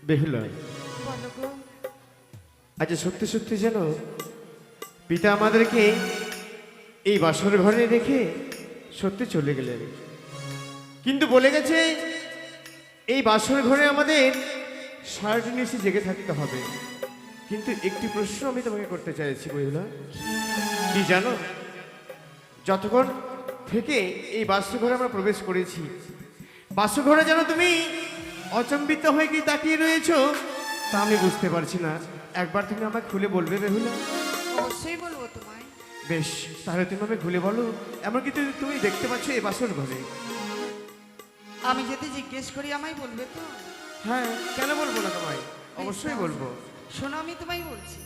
বেহুলা, বলো গো। আজ সত্যি সত্যি যেন পিতা আমাদেরকে এই বাসর ঘরে রেখে সত্যি চলে গেলেন, কিন্তু বলে গেছে এই বাসর ঘরে আমাদের সারাটি নিশি জেগে থাকতে হবে। কিন্তু একটি প্রশ্ন আমি তোমাকে করতে চাইছি বেহুলা, কি জানো, যতক্ষণ থেকে এই বাসঘরে আমরা প্রবেশ করেছি, বাসঘরে যেন তুমি অচম্বিত হয়ে কি তাকিয়ে রয়েছো তা আমি বুঝতে পারছি না। একবার তুমি আমাকে খুলে বলবে বেহুলা? অবশ্যই বলবো তোমায়। বেশ, তাহলে তুমি আমাকে খুলে বলো, এমনকি তুমি দেখতে পাচ্ছ এই বাসর ঘরে? আমি যদি জিজ্ঞেস করি আমায় বলবে তো? হ্যাঁ, কেন বলবো না তোমায়, অবশ্যই বলবো। শোনো, আমি তোমায় বলছি।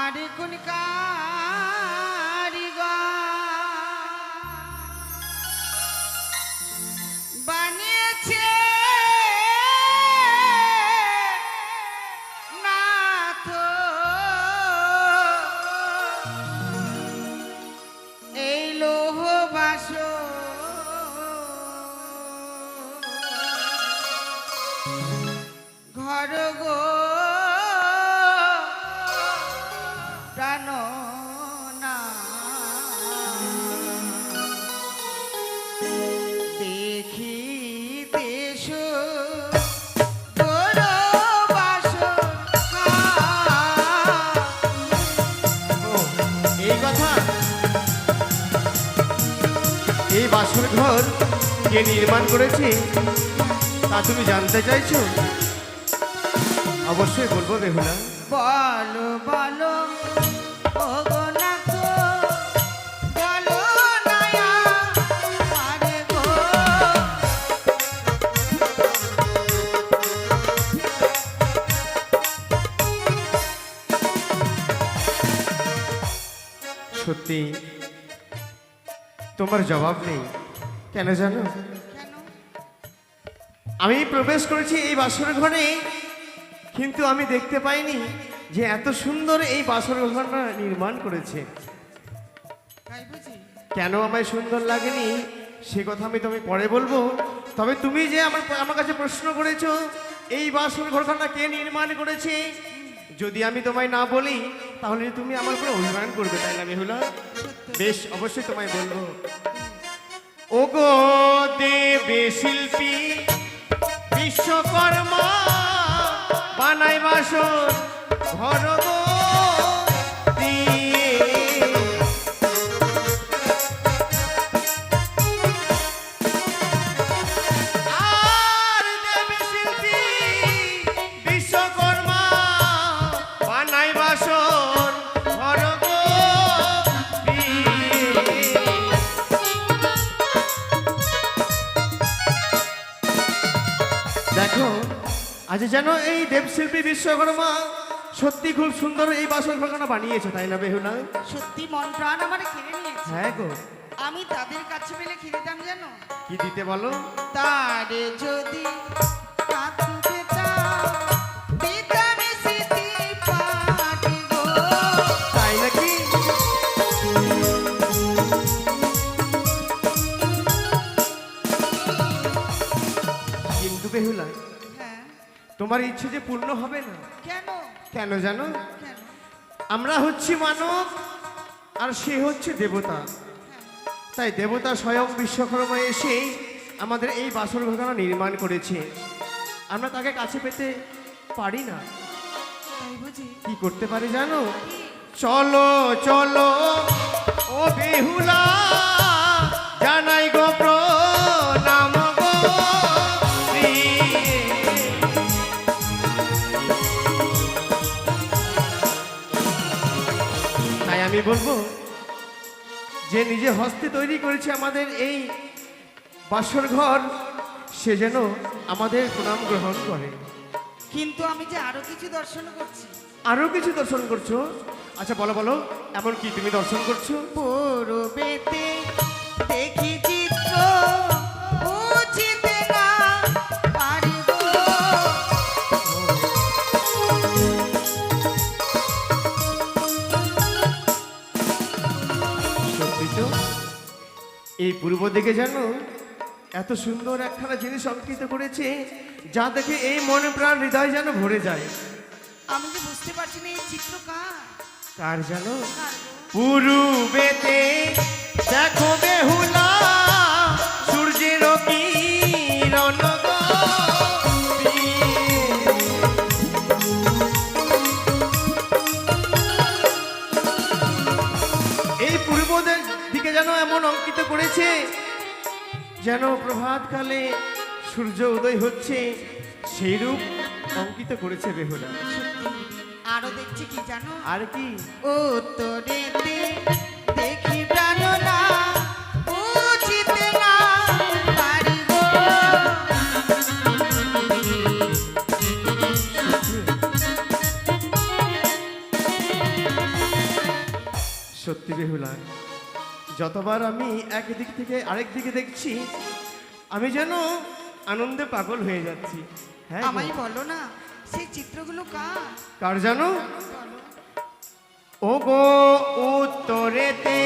আরে কোন কারিগর বানিয়েছে না তো এই লৌহ বাসর, ঘর গো প্রাণ না দেখি দেশ তোর বাসর। ও, এই কথা, এই বাসর ঘর কে নির্মাণ করেছে তা তুমি জানতে চাইছো? অবশ্যই বলবো বেহুলা। বলো বলো ও গো নাথ, বলো নয়া আরে গো। সত্যি তোমার জবাব নেই, কেন জানো? কেন? আমি প্রবেশ করেছি এই বাসর ঘরে, কিন্তু আমি দেখতে পাইনি যে এত সুন্দর এই বাসর ঘরটা নির্মাণ করেছে। তাই বুঝি? কেন আমায় সুন্দর লাগেনি সে কথা আমি তোমায় পরে বলবো। তবে তুমি যে আমার কাছে প্রশ্ন করেছো এই বাসর ঘরখানা কে নির্মাণ করেছে, যদি আমি তোমায় না বলি তাহলে তুমি আমার উপরে অভিমান করবে, তাই না বেহুলা? বেশ, অবশ্যই তোমায় বলবো। ওগো দেবে শিল্পী বিশ্বকর্মা বানাই বাসর ঘর গো দিয়ে। আর দেবে শিল্পী বিশ্বকর্মা বানাই বাসর ঘর গো দিয়ে। দেখো, আজ যেন এই দেবশিল্পী বিশ্বকর্মা সত্যি খুব সুন্দর এই বাসর ঘরখানা বানিয়েছে, তাই না বেহুলা? সত্যি মন প্রাণ আমার কেড়ে নিয়েছে। হ্যাঁ গো, আমি তাদের কাছে পেলে কি দিতাম জানো? কি দিতে বলো? তারে যদি কাঁদতে পেতাম, দিতাম স্মৃতি পাখি গো। তাই নাকি? কিন্তু বেহুলা, হ্যাঁ, তোমার ইচ্ছে যে পূর্ণ হবে না। কেন? কেন জানো? কেন? আমরা হচ্ছি মানব আর সে হচ্ছে দেবতা। তাই দেবতা স্বয়ং বিশ্বকর্মা এসে আমাদের এই বাসর ঘরখানা নির্মাণ করেছে, আমরা তাকে কাছে পেতে পারি না। তাই বুঝি? কি করতে পারি জানো? চলো চলো ও বেহুলা, জানাই গো প্রণাম গো শ্রী। তাই আমি বলবো যে নিজে হস্তে তৈরি করেছে আমাদের এই বাসর ঘর, সে যেন আমাদের প্রণাম গ্রহণ করে। কিন্তু আমি যে আরো কিছু দর্শন করছি। আরো কিছু দর্শন করছো? আচ্ছা বলো বলো, এমন কি তুমি দর্শন করছো? পূর্বেতে দেখি চিত্র বুঝিতে না পারিব। এই পূর্ব দিকে যেন এত সুন্দর একখানা জিনিস অঙ্কিত করেছে, যা দেখে এই মনে প্রাণ হৃদয় যেন ভরে যায়। আমি যে বুঝতে পারছি না এই চিত্র কার। কার জানো? কার গো? পূর্বেতে দেখো বেহুলা সূর্যের কিরণ গো। এই পূর্ব দিকে যেন এমন অঙ্কিত করেছে, যেন প্রভাতকালে সূর্য উদয় হচ্ছে, সেই রূপ অঙ্কিত করেছে বেহুলা। সত্যি। আরো দেখছি কি জানো? আর কি? ও তোরেতে দেখি প্রাণনা বুঝিতে না পারি গো। সত্যি বেহুলা, যতবার আমি এক দিক থেকে আরেক দিকে দেখছি, আমি যেন আনন্দে পাগল হয়ে যাচ্ছি। হ্যাঁ গো। আমায় বলো না সেই চিত্রগুলো কার। কার জানো? বলো। ও গো উত্তরেতে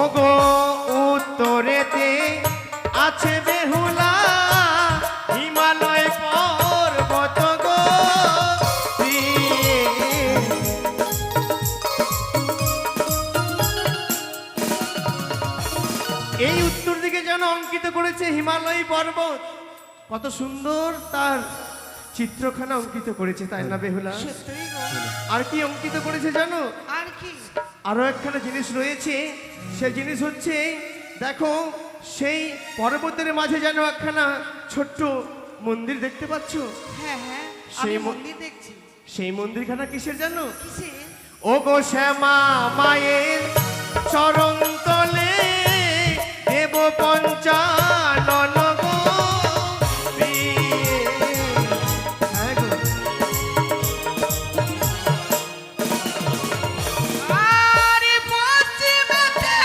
ও গো উত্তরেতে আছে বেহুলা হিমালয় পর্বত গো। এই উত্তর দিকে যেন অঙ্কিত করেছে হিমালয় পর্বত, কত সুন্দর তার চিত্রখানা অঙ্কিত করেছে, তাই না বেহুলা? সত্যই গো। আর কি অঙ্কিত করেছে জানো? আর কি? আরো একখানা জিনিস রয়েছে, সেই জিনিস হচ্ছে দেখো সেই পর্বতের মাঝে যেন একখানা ছোট্ট মন্দির দেখতে পাচ্ছ। হ্যাঁ হ্যাঁ সেই আমি মন্দির দেখছি। সেই মন্দিরখানা কিসের জানো? কিসে? ও গো শ্যামা মায়ের চরণ তলে দেব পঞ্চানন গো। হ্যাঁ গো। আরে পশ্চিমেতে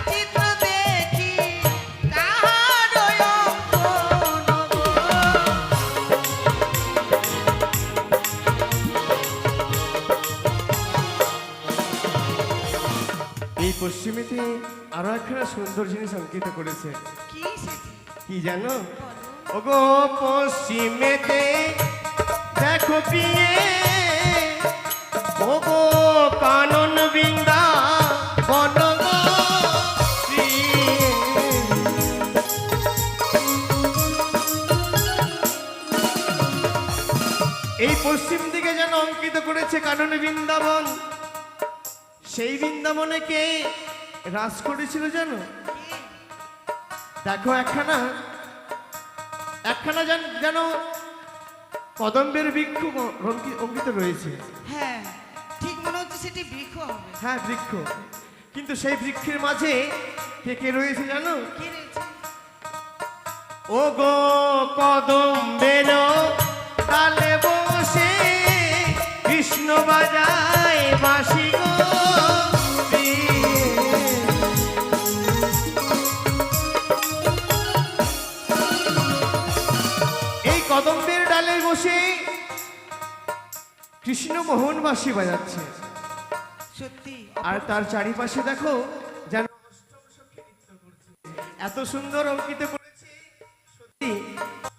চিত্র দেখি কাহার অঙ্কন গো। এই পশ্চিমেতে আরো একখানা সুন্দর জিনিস অঙ্কিত করেছে, কি সেটি? কি জানো? বলো। ওগো পশ্চিমেতে দেখো পিয়ে ওগো কানন বৃন্দা বন গো প্রিয়ে। এই পশ্চিম দিকে যেন অঙ্কিত করেছে কানন বৃন্দাবন। সেই বৃন্দাবনে কে রাজ করেছিল জানো? কি? দেখো একখানা একখানা যেন কদম্বের বৃক্ষ অঙ্কিত রয়েছে। হ্যাঁ ঠিক মনে হচ্ছে সেটি বৃক্ষ হবে। হ্যাঁ বৃক্ষ, কিন্তু সেই বৃক্ষের মাঝে কে কে রয়েছে জানো? কি রয়েছে? ও গো কদম্বের ডালে বসে কৃষ্ণ বাজায় বাঁশি গো প্রিয়ে। এই কদম্বের ডালে বসে কৃষ্ণ মোহন বাঁশি বাজাচ্ছে, সত্যি আর তার চারিপাশে দেখো যেন এত সুন্দর অঙ্কিত করেছে, সত্যি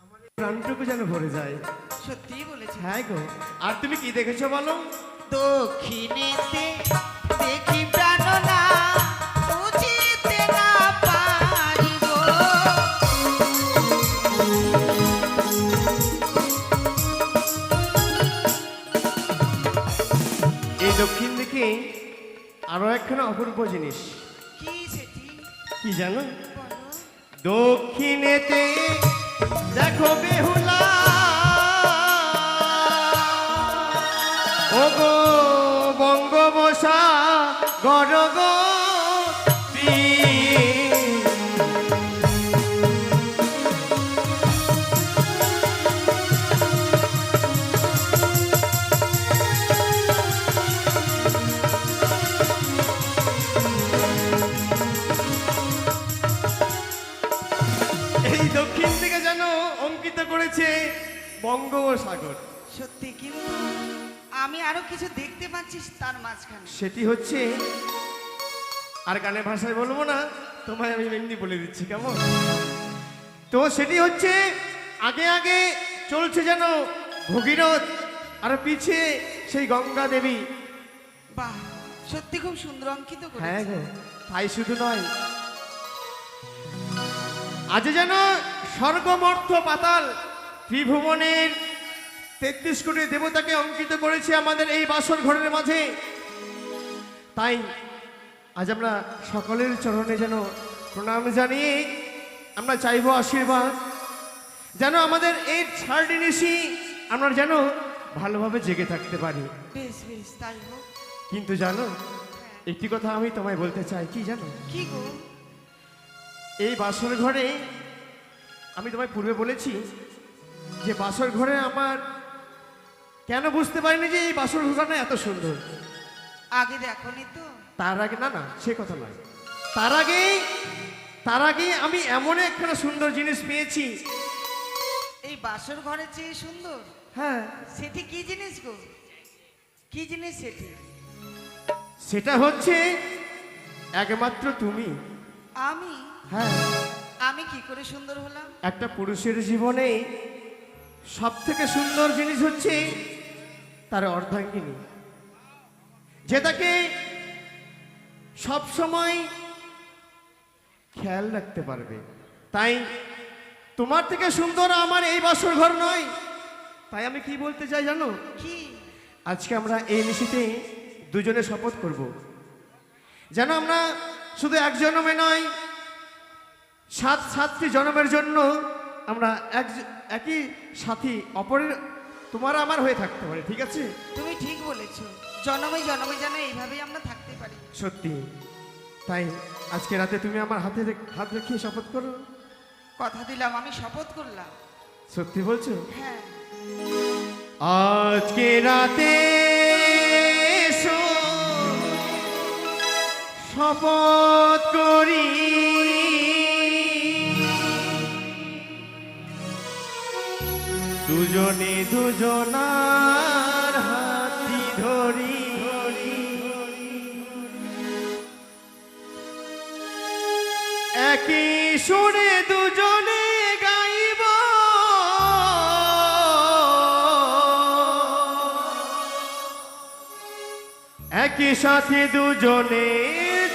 আমাদের প্রাণটুকু যেন ভরে যায়। সত্যিই বলেছে। হ্যাঁ গো। আর তুমি কি দেখেছো বলো? দক্ষিণেতে দেখি প্রাণনা বুঝিতে না পারি গো। এই দক্ষিণ দিকে আরো একখানা অপূর্ব জিনিস, কি সেটি? কি জানো? বলো। দক্ষিণেতে দেখো বেহুলা ও গো বঙ্গবসা গরগ এই বঙ্গোপসাগর। সত্যি, কিন্তু আমি আরো কিছু দেখতে পাচ্ছি তার মাঝখানে। সেটি হচ্ছে, আর গানের ভাষায় বলবো না, তোমায় আমি এমনি বলে দিচ্ছি, কেমন? তো সেটি হচ্ছে, আগে আগে চলছে যেন ভগীরথ, আর পিছিয়ে সেই গঙ্গা দেবী। বাহ, সত্যি খুব সুন্দর অঙ্কিত হ্যাঁ করেছে। গো, তাই শুধু নয়, আজ যেন স্বর্গমর্থ পাতাল ত্রিভুবনের 33 কোটি দেবতাকে অঙ্কিত করেছে আমাদের এই বাসর ঘরের মাঝে। তাই আজ আমরা সকলের চরণে যেন প্রণাম জানিয়ে আমরা চাইব আশীর্বাদ, যেন আমাদের এই 6 নিশি আমরা যেন ভালোভাবে জেগে থাকতে পারি। বেশ বেশ, তাই হোক। কিন্তু জানো, একটি কথা আমি তোমায় বলতে চাই, কি জানো? কি গো? এই বাসর ঘরে আমি তোমায় পূর্বে বলেছি যে বাসর ঘরে আমার কেন বুঝতে পারিনি যে এই বাসর ঘরটা এত সুন্দর। আগে দেখোনি তো? তার আগে না না, সে কথা নয়, তার আগে আমি এমন একখানা সুন্দর জিনিস পেয়েছি। এই বাসর ঘরের চেয়ে সুন্দর? হ্যাঁ, সেটি কি জিনিস গো? কি জিনিস সেটি? সেটা হচ্ছে একমাত্র তুমি। আমি? হ্যাঁ, আমি কি করে সুন্দর হলাম? একটা পুরুষের জীবনে সব থেকে সুন্দর জিনিস হচ্ছে তার অর্ধাঙ্গিনী, যে তাকে সব সময় খেয়াল রাখতে পারবে। তাই তোমার থেকে সুন্দর আমার এই বাসর ঘর নয়। তাই আমি কি বলতে চাই জানো? কি? আজকে আমরা এই নিশিতে দুজনে শপথ করব, যেন আমরা শুধু এক জন্মে নয়, 7 জন্মের জন্য আমরা একই সাথী অপরের তোমার আমার হয়ে থাকতে পারি। ঠিক আছে? তুমি ঠিক বলেছো, জন্মে জন্মে যেন এইভাবেই আমরা থাকতে পারি। সত্যি। তাই আজকে রাতে তুমি আমার হাত রেখে শপথ করো। কথা দিলাম, আমি শপথ করলাম। সত্যি বলছো? হ্যাঁ। আজকে রাতে এসো, শপথ করি দুজনে দুজনার হাতি ধরি, একই সুরে দুজনে গাইব, একই সাথে দুজনে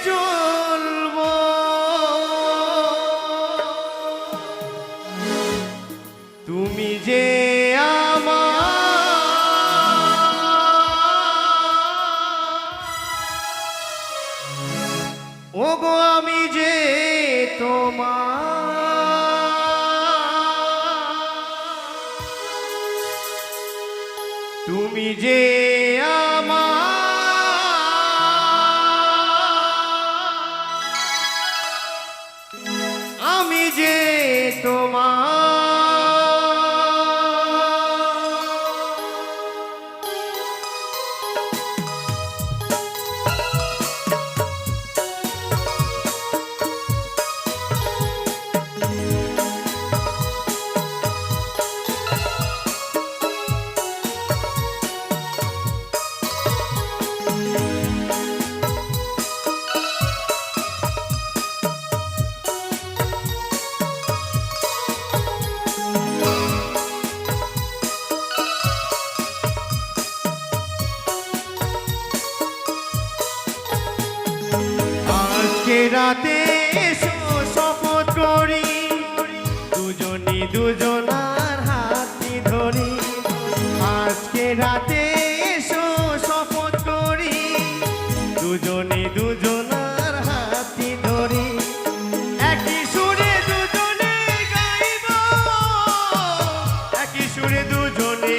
চলব, তুমি যে আমার, ওগো আমি যে তোমার, তুমি যে আমার, আমি যে তোমার। আজকে রাতে এসো, শপথ করি দুজনে দুজনার হাতি ধরি। আজকে রাতে এসো, শপথ করি দুজনে দুজনার হাতি ধরি, একই সুরে দুজনে গাইব, একই সুরে দুজনে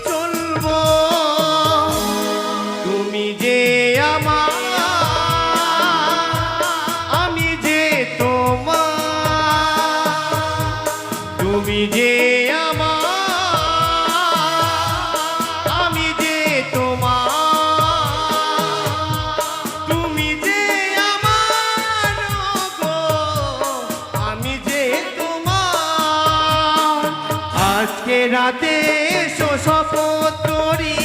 চলবো, তুমি যে আমার, আমি যে তোমার, তুমি যে আমার, আমি যে তোমার, তুমি যে আমার, গো আমি যে তোমার। আজকে রাতে এসো শপথ করি,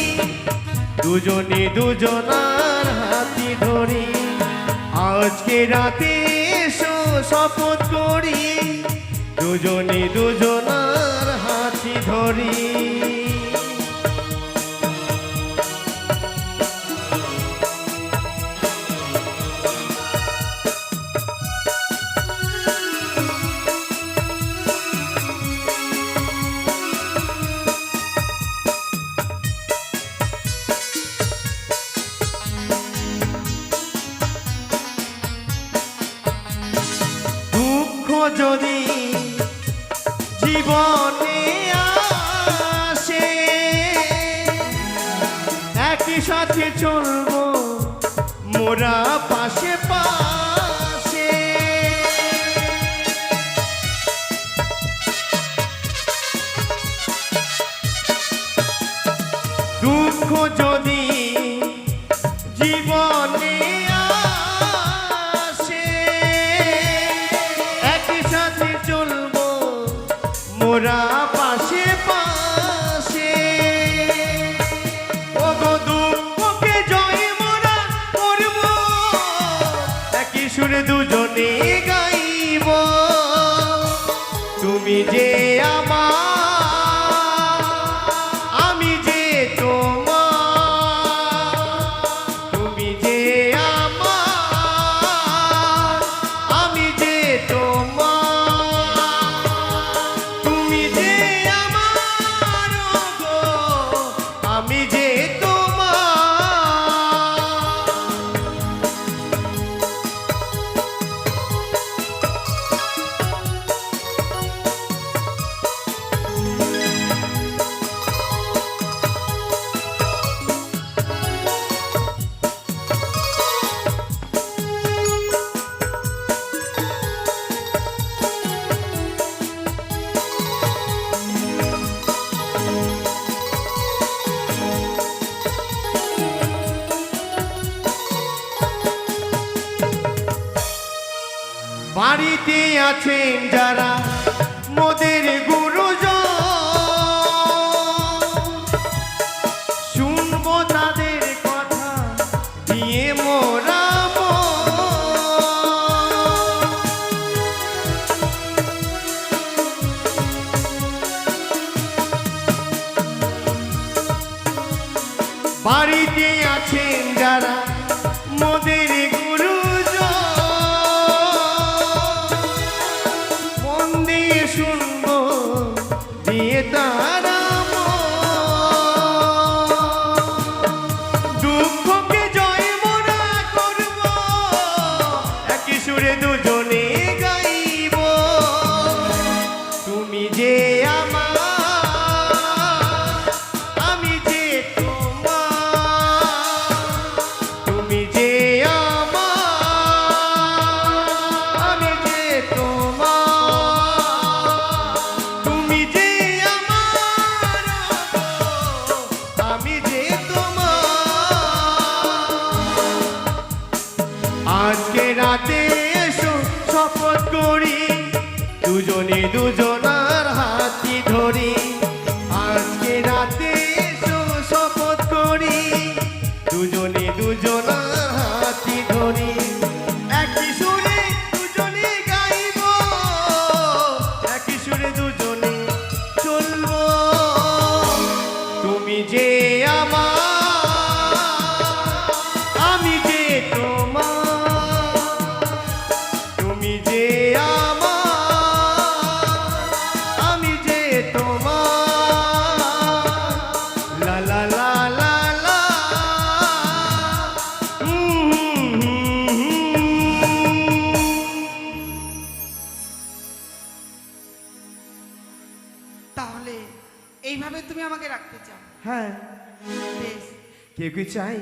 দুজনে দুজনার হাতি ধরি। আজকে রাতে এসো শপথ করি, দুজনে দুজনার হাতি ধরি। দুঃখ যদি জীবনে আসে, একই সাথে চলবো মোরা পাশে পাশে। দুঃখ যদি জীবনে আসে, একই সাথে চলবো মোরা পাশে পাশে। ওগো দুঃখকে জয় মোরা করব, একই সুরে দুজনে গাইব। তুমি যে আমার, আমি যে তোমার। তুমি যে আমার, আমি যে তোমার। তুমি যে আমার গো, আমি যে তোমার। বাড়িতে আছেন যারা মোদের গুরুজন, শুনবো তাদের কথা দিয়ে মোরা মন। বাড়িতে আছেন যারা মোদের গুরুজন, মন দিয়ে শুনবো দিয়ে তারা মন। দুঃখকে জয় মোরা করব, একই সুরে দুজনে গাইব। তুমি যে আমার, আমি যে তোমার। তুমি যে আমার, আমি যে তোমার। তুমি যে আমার গো, আমি যে তোমার। আজকে রাতে এসো শপথ করি, দুজনে দুজনার হাতি ধরি। আজকে রাতে এসো শপথ করি, দুজনে দুজনার হাতি ধরি। একই সুরে দুজনে গাইব, একই সুরে দুজনে চলবো। তুমি যে আমার, আমি যে তোমার। তুমি যে আমার, আমি যে তোমার। লা লা লা লা লা। তাহলে এইভাবে তুমি আমাকে রাখতে চাও? হ্যাঁ, বেশ। কেউ কি চাই?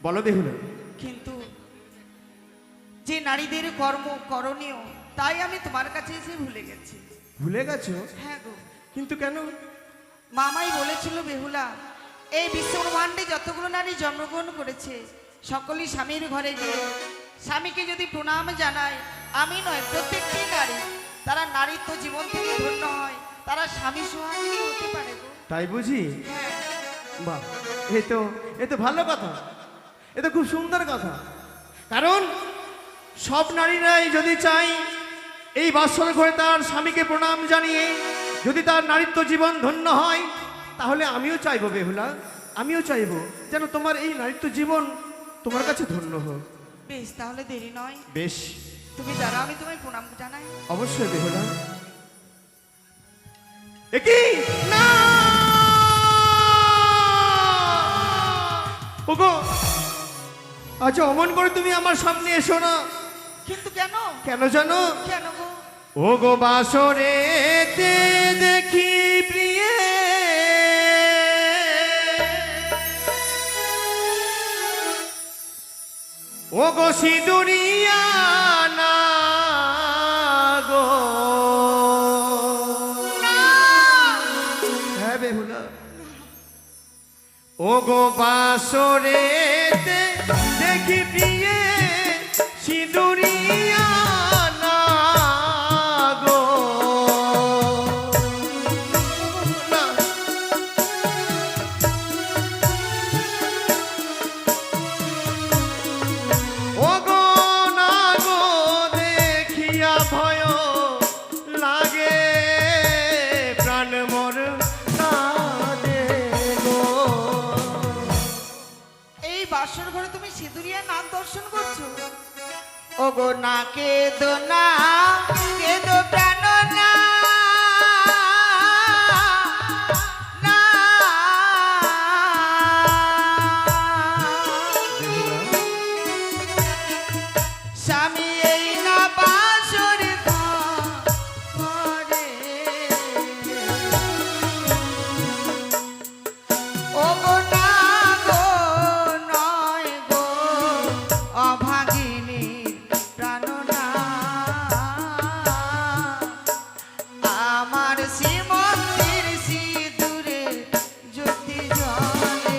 বলো বেহুলা। কিন্তু যে নারীদের কর্ম করণীয়, তাই আমি তোমার কাছে এসে ভুলে গেছি। ভুলে গেছো? হ্যাঁ গো, কিন্তু কেন? মামাই বলেছিল বেহুলা, এই বিশ্বব্রহ্মাণ্ডে যতগুলো নারী জন্মগ্রহণ করেছে সকলেই স্বামীর ঘরে গিয়ে স্বামীকে যদি প্রণাম জানায়, আমি নয় প্রত্যেকটি নারী তারা নারীত্ব জীবন থেকে ধন্য হয়, তারা স্বামী সোহাগিনী হতে পারে গো। তাই বুঝি? হ্যাঁ, বাহ, এ তো ভালো কথা, এ তো খুব সুন্দর কথা। কারণ সব নারীরাই যদি চাই এই বাসর ঘরে তার স্বামীকে প্রণাম জানিয়ে যদি তার নারীত্ব জীবন ধন্য হয়, তাহলে আমিও চাইবো বেহুলা, আমিও চাইবো যেন তোমার এই নারীত্ব জীবন তোমার কাছে ধন্য হোক। বেশ, তাহলে দেরি নয়, বেশ, তুমি দাঁড়াও, আমি তোমায় প্রণাম জানাই। অবশ্যই বেহুলা। একি না, ওগো, আচ্ছা অমন করে তুমি আমার সামনে এসো না। কিন্তু কেন? কেন জানো? কেন গো? ও গো বাসরে দেখি প্রিয়ে ও গো সিঁদুরিয়া না গো, হ্যাঁ বেহুলা, ও গো বাসরে দেখি প্রিয়ে সিঁদুরিয়া না গো, না। ও গো না গো দেখিয়া ভয় লাগে প্রাণ মোর কাঁদে গো। এই বাসর ঘরে তুমি সিঁদুরিয়া নাক দর্শন করছো? ওগো না কেদো না, কেদো প্রাণ না, না। স্বামী এই না বাসর ঘরে, ওগো না গো নয় গো অভাগিনী প্রাণনা, আমার শ্রীমন্দির সিঁদুরে জ্যোতি জ্বলে।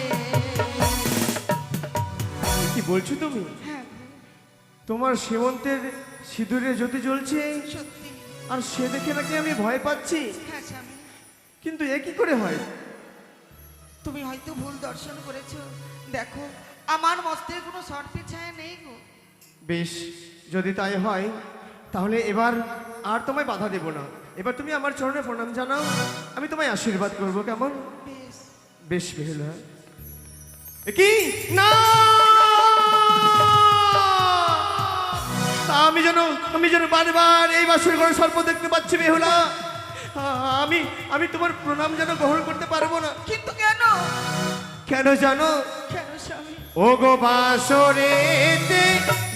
কি বলছো তুমি? হ্যাঁ, তোমার সীমন্তের সিঁদুরে জ্যোতি জ্বলছে সত্যি। আর সে দেখে নাকি আমি ভয় পাচ্ছি? হ্যাঁ স্বামী, কিন্তু এ কি করে হয়? তুমি হয়তো ভুল দর্শন করেছো। দেখো, আমার মস্তে কোনো সর্পের ছায়া নেই গো। বেশ, যদি তাই হয় তাহলে এবার আর তোমায় বাধা দেব না। এবার তুমি আমার চরণে প্রণাম জানাও, আমি তোমায় আশীর্বাদ করব, কেমন? বেশ। বেশ বেহুলা। এ কি না, আমি যেন বারবার এই বাসর ঘরে সর্প দেখতে পাচ্ছি বেহুলা। আমি তোমার প্রণাম যেন গ্রহণ করতে পারবো না। কিন্তু কেন? কেন জানো? কেন স্বামী? ও গো বাসরে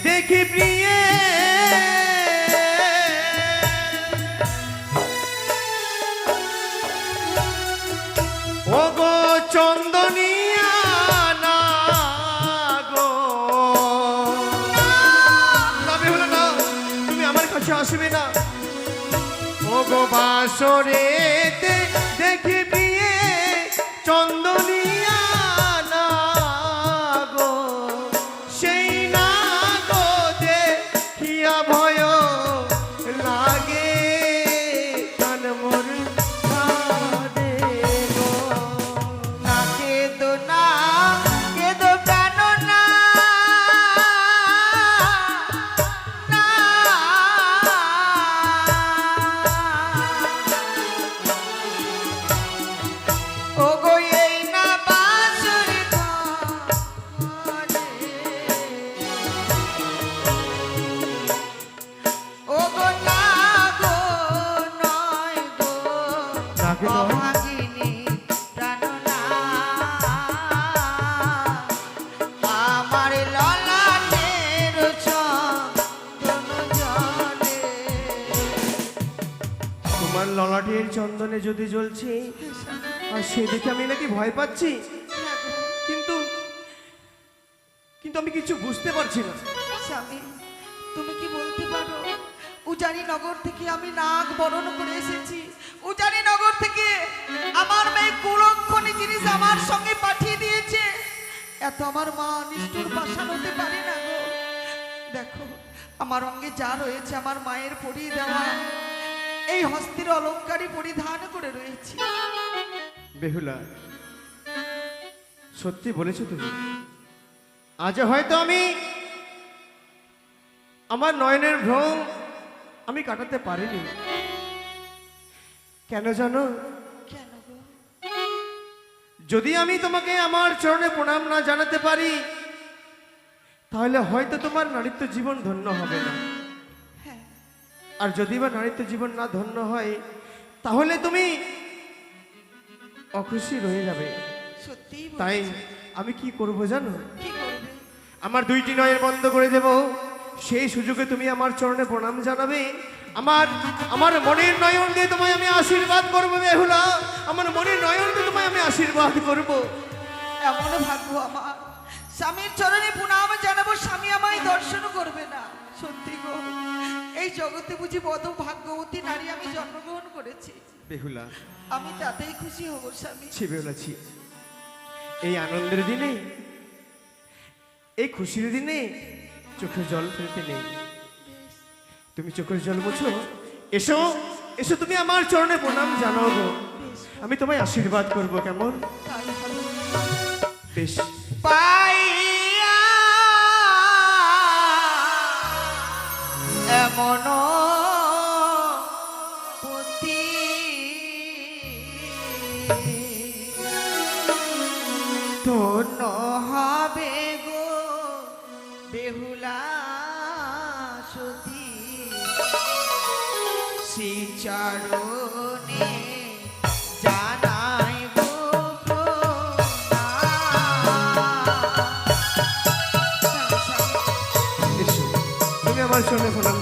দেখি প্রিয়ে ও গো চন্দনিয়া না গো, না বেহুলা না, তুমি আমার কাছে আসবে না। ও গো বাসরে দেখি প্রিয়ে চন্দনিয়া না গো, সেই না গো দেখিয়া ভয় লাগে প্রাণ মোর কাঁদে গো। না কেদো না, কেদো প্রাণ না, না। ওগো এই না বাসর ঘরে, ওগো না গো নয় গো না গো নয়। অভাগিনী প্রাণনা, আমার ললাটের চন্দন জলে। তোমার ললাটের চন্দনে যদি জ্বলছে আর সে দেখে আমি নাকি ভয় পাচ্ছি, কিন্তু কিন্তু আমি কিছু বুঝতে পারছি না। স্বামী, তুমি কি বলতে পারো উজানি নগর থেকে আমি নাগ বরণ করে এসেছি, উজানি নগর থেকে আমার মেয়ে কুলক্ষণী জিনিস আমার সঙ্গে পাঠিয়ে দিয়েছে। এত আমার মা নিষ্ঠুর পাষাণ হতে পারে না গো। দেখো আমার অঙ্গে যা রয়েছে আমার মায়ের পরিয়ে দেওয়া এই হস্তির অলংকারই পরিধান করে রয়েছে। বেহুলা, সত্যি বলেছো তুমি। আজ হয়তো আমি আমার নয়নের ভ্রম আমি কাটাতে পারিনি। কেন জানো? কেন গো? যদি আমি তোমাকে আমার চরণে প্রণাম না জানাতে পারি, তাহলে হয়তো তোমার নারীত্ব জীবন ধন্য হবে না। হ্যাঁ, আর যদি বা নারীত্ব জীবন না ধন্য হয়, তাহলে তুমি অখুশি রয়ে যাবে। সত্যিই তাই বলছি। আমি কি করব জানো? কি করবে? আমার দুইটি নয়ন বন্ধ করে দেব, সেই সুযোগে তুমি আমার চরণে প্রণাম জানাবে। আমার আমার মনের নয়ন দিয়ে তোমায় আমি আশীর্বাদ করবো বেহুলা। আমার মনের নয়ন দিয়ে তোমায় আমি আশীর্বাদ করব। এমন ভাগ্য আমার, স্বামীর চরণে প্রণাম জানাবো, স্বামী আমায় দর্শন করবে না। সত্যি গো, এই জগতে বুঝি বড় ভাগ্যবতী নারী আমি জন্মগ্রহণ করেছি। বেহুলা, আমি তাতেই খুশি হব স্বামী। ছি বেহুলা ছি। এই আনন্দের দিনে, এই খুশির দিনে চোখে জল ফেলতে নেই। তুমি চোখের জল মুছো। এসো এসো, তুমি আমার চরণে প্রণাম জানাও গো। আমি তোমায় আশীর্বাদ করব, কেমন? তাই ভালো। বেশ। পাইয়া এমন পতি ধন্য হবে গো বেহুলা সতী, শ্রীচরণে জানাই গো এসো, তুমি আমার চরণে প্রণাম